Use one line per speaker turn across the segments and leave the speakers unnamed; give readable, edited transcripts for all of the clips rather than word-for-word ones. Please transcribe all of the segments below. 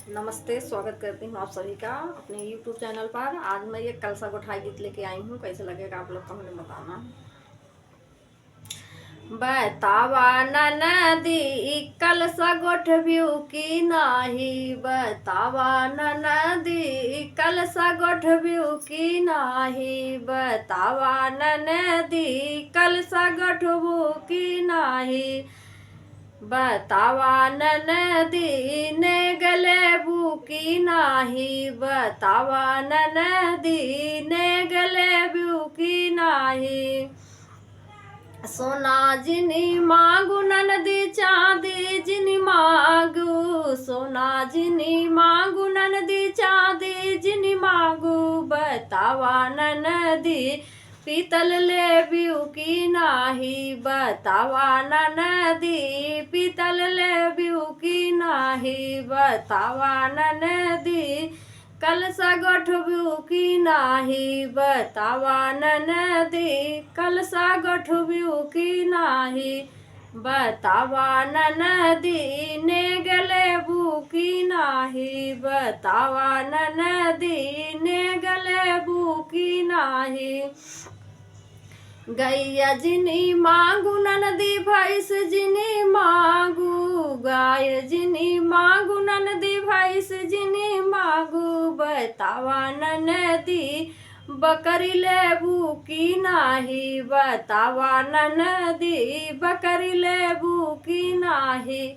नमस्ते, स्वागत करती हूँ आप सभी का अपने YouTube चैनल पर। आज मैं ये कलसा गोठाई गीत लेके आई हूँ। कैसे लगेगा आप लोग को हमें बताना। बतावा नदी कलसा गोठबियू की नाही, बतावा नदी कलसा गोठबियू की नाही, बतावा नदी कलसा गोठबू की नाही, बतावा नदी ने गले बुकी नाही, बतावा नदी ने गले बुकी नाही। सोना जिनी मांगू ननदी चांदी जिनी मांगू, सोना जिनी मांगू ननदी चांदी जिनी मांगू, बतावा ननदी पीतल ले बियू की नाही, बतावा ननदी पीतल ले बियू की नाही, बतावा ननदी कलसा गोठबियू की नाही, बतावा नदी कलसा गोठबियू की नाही, बतावा नदी ने गले बुकी नाही, बतावा नदी ने गले बुकी नाही। गैया जिनी मांगू ननदी भैंस जिनी मांगू, गाय जिनी मांगू ननदी भैंस जिनी मांगू, बतावा नदी बकरी लेबू की नाही, बतावा नदी बकरी लेबू की नाही,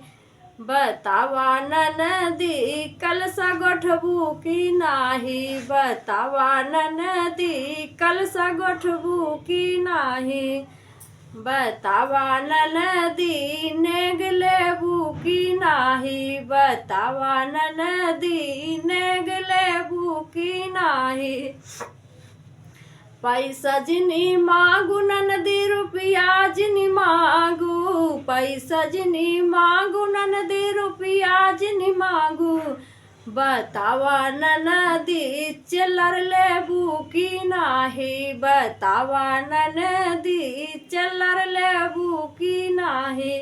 बतावा नदी कलसा गोठबू की नाही, बतावा नदी कलसा गोठबू की नाही, बतावा नदी नेग लेबू की नाही, बतावा नदी नेग लेबू की नाही। पैसा जिनी मांगू ननदी रुपया जिनी मांगू, पैसा जिनी मांगू ननदी रुपया जिनी मांगू, बतावा नदी चिल्लर लेबू की नाही, बतावा नदी चिल्लर लेबू की नाही,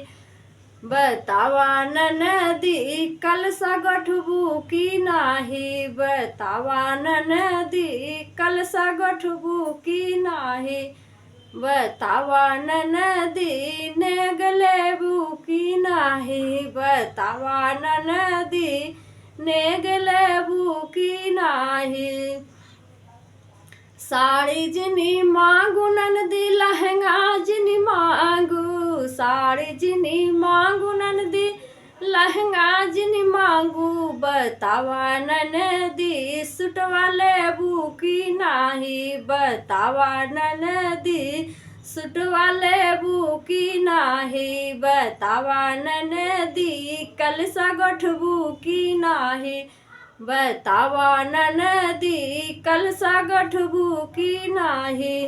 बतावा नदी कलसा गोठबू की नाही, बतावा नदी कलसा गोठबू की नाही, बतावा नदी नेग लेबू की नाही, बतावा नदी नेग लेबू की नाही। साड़ी जिनी मांगू ननदी लहंगा जिनी मांगू, साड़ी जिनी मांगू ननदी लहंगा जिनी मांगू, बतावा नदी सुटवा लेबू की नाही, बतावा नदी सुटवा लेबू की नाही, बतावा नदी कलसा गोठबू की नाही, बतावा नदी कलसा गोठबू की नाही।